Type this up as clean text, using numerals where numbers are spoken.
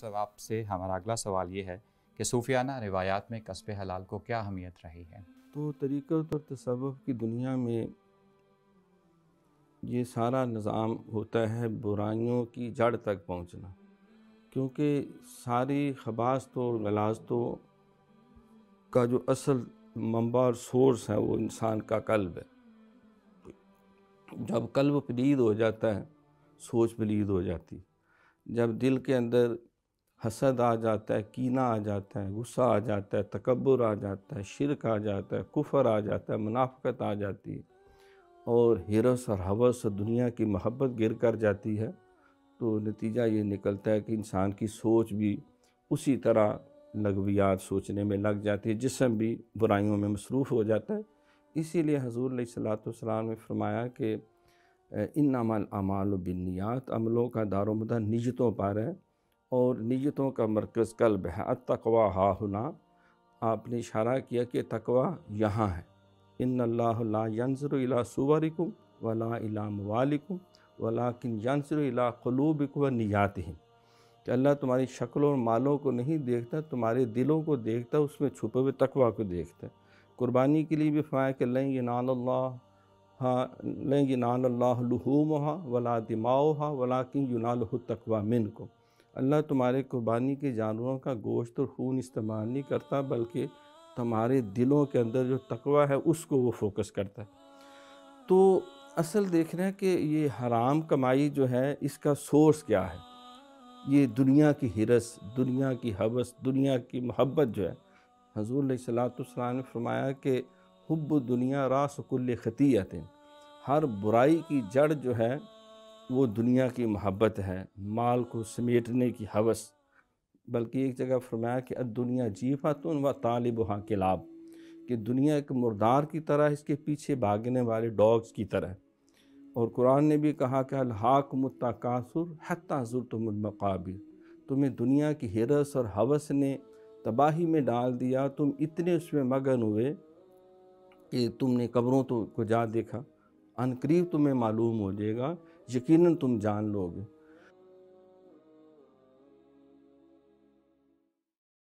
سب آپ سے ہمارا اگلا سوال یہ ہے کہ صوفیانہ روایات میں کسب حلال کو کیا اہمیت رہی ہے؟ تو طریقت اور تصوف کی دنیا میں یہ سارا نظام ہوتا ہے برائیوں کی جڑ تک پہنچنا، کیونکہ ساری خباثتوں اور غلاظتوں کا جو اصل منبع اور سورس ہے وہ انسان کا قلب ہے۔ جب قلب پلید ہو جاتا ہے سوچ پلید ہو جاتی، جب دل کے اندر حسد آ جاتا ہے، کینہ آ جاتا ہے، غصہ آ جاتا ہے، تکبر آ جاتا ہے، شرک آ جاتا ہے، کفر آ جاتا ہے، منافقت آ جاتی ہے اور ہرس اور ہوس اور دنیا کی محبت گر کر جاتی ہے، تو نتیجہ یہ نکلتا ہے کہ انسان کی سوچ بھی اسی طرح لغویات سوچنے میں لگ جاتی ہے، جسم بھی برائیوں میں مصروف ہو جاتا ہے۔ اسی لیے حضور علیہ الصلوۃ والسلام نے فرمایا کہ انما الاعمال بالنیات، عملوں کا دار و مدار نیتوں پر ہے اور نیتوں کا مرکز قلب ہے۔ التقویٰ ہاہنا، آپ نے اشارہ کیا کہ تقویٰ یہاں ہے۔ ان اللہ لا ینظر الی صورکم ولا الی اموالکم ولکن ینظر الی قلوبکم و نیاتہم، کہ اللہ تمہاری شکل اور مالوں کو نہیں دیکھتا، تمہارے دلوں کو دیکھتا، اس میں چھپے ہوئے تقویٰ کو دیکھتا ہے۔ قربانی کے لیے بھی فرمایا کہ لن ینال اللہ لحومها ولا دماؤها ولکن ینالہ التقویٰ منکم، اللہ تمہارے قربانی کے جانوروں کا گوشت اور خون استعمال نہیں کرتا، بلکہ تمہارے دلوں کے اندر جو تقویٰ ہے اس کو وہ فوکس کرتا ہے۔ تو اصل دیکھ رہے ہیں کہ یہ حرام کمائی جو ہے اس کا سورس کیا ہے؟ یہ دنیا کی ہرس، دنیا کی ہوس، دنیا کی محبت جو ہے۔ حضور علیہ الصلوۃ والسلام نے فرمایا کہ حب الدنیا راس کل خطیئۃ، ہر برائی کی جڑ جو ہے وہ دنیا کی محبت ہے، مال کو سمیٹنے کی ہوس۔ بلکہ ایک جگہ فرمایا کہ الدنیا جیفۃ و طالبہا کلاب، کہ دنیا ایک مردار کی طرح، اس کے پیچھے بھاگنے والے ڈاگز کی طرح۔ اور قرآن نے بھی کہا کہ الہاکم التکاثر حتی زرتم المقابر، تمہیں دنیا کی ہرس اور ہوس نے تباہی میں ڈال دیا، تم اتنے اس میں مگن ہوئے کہ تم نے قبروں کو جا دیکھا۔ عنقریب تمہیں معلوم ہو جائے گا، یقیناً تم جان لو گے